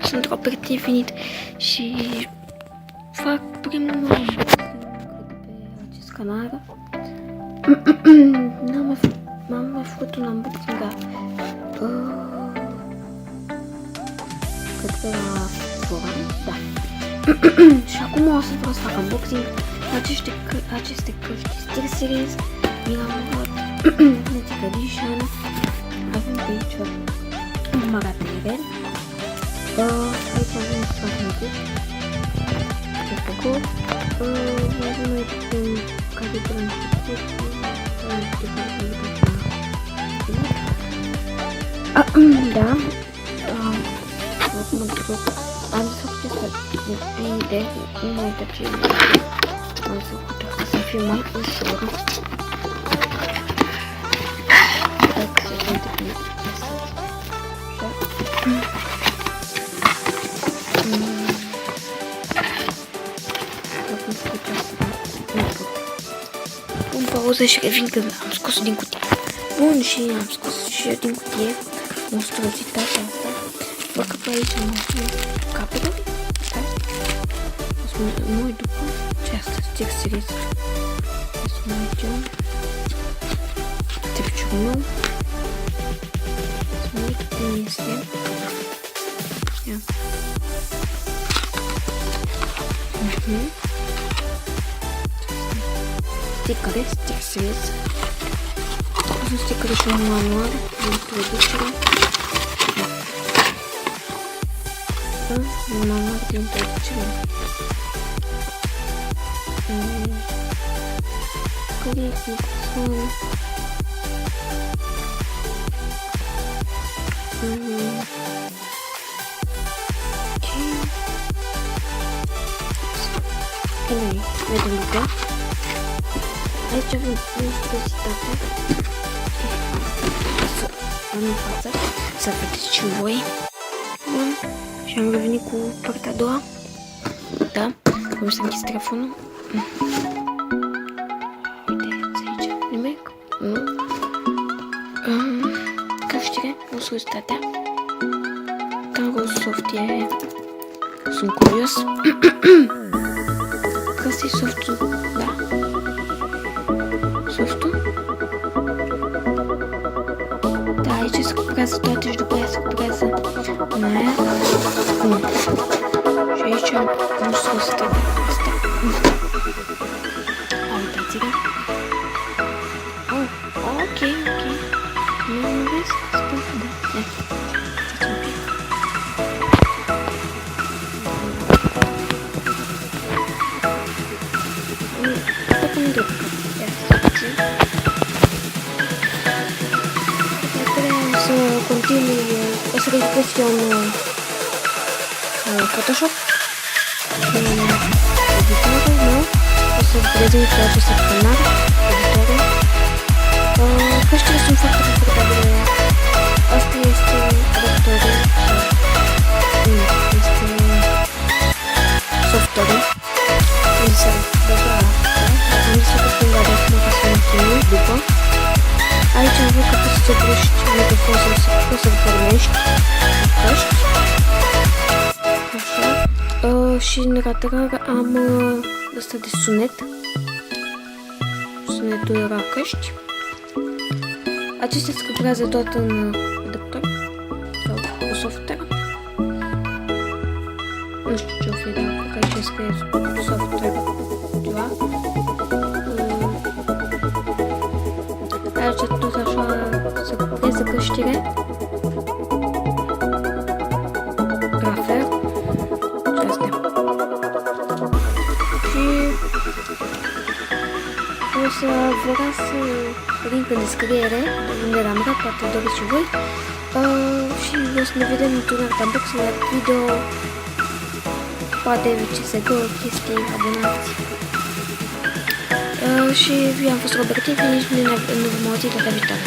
sunt Robert Infinit și fac primul meu unboxing pe acest canal. M-am mai făcut un unboxing, dar cred că la forum, da. Și acum o să vreau să fac unboxing aceste căști Steel Series. Mi l-am luat Mythic Edition. Avem pe aici un magatere. Aici avem spate ce făcut. Avem aici un cadru început. Da. Am făcut de nu mai uitați ce am făcut ca să fie mai ușor. Pun pauză și revin când am scos din cutie. Bun, și am scos și eu din cutie monstruozitatea asta. Văd că pe aici am mai capătul. Da? O să mă uit după ce asta Steel Series. O să mă uit eu. Tipciul meu. O să mă uit cum este. Ia. Stickere, Steel Series. Sunt stickere și un manual de introducere. Un manual de introducere. Click, microfon. Ok. Anyway, vedem după. Aici avem monstruozitate. Am în față, să vedeți și voi. Bun, și am revenit cu partea a doua. Da, am să închis telefonul. Uite, aici, nimic? Nu. Creștere, monstruozitatea. Care soft e? Sunt curios. Că ăsta e softul, da. Softul. Da, aici se cuprează toate și după aia se cuprează în aia. Și aici am monstruozitatea asta. Uitați-vă. Oh, ok. Nu vezi? Spune, da. Stați un pic. Acum îmi duc. Ia, stați. Să continui, o să registrez eu un Photoshop și editorul meu. O să prezint pe acest canal editorul. Căștile sunt foarte confortabile. Asta este adaptorul. Este softul. Unde se băga asta. Am zis că stânga de acum ca să nu după. Aici am văzut că poți să oprești microfonul sau poți să-l pornești căști. Așa. Și în lateral am ăsta de sunet. Sunetul la căști. Acestea se cuprează tot în adaptor sau cu software. Nu știu ce o fi, dar că aici scrie software ceva. Aici tot așa se cuprează căștile. La fel. Și astea. Și o să vă las link în descriere unde l-am dat, poate doriți și voi. Și o să ne vedem într-un alt unboxing la video. Poate CSGO, chestii, abonați. Și eu am fost Robert Infinit și ne vom auzi data viitoare.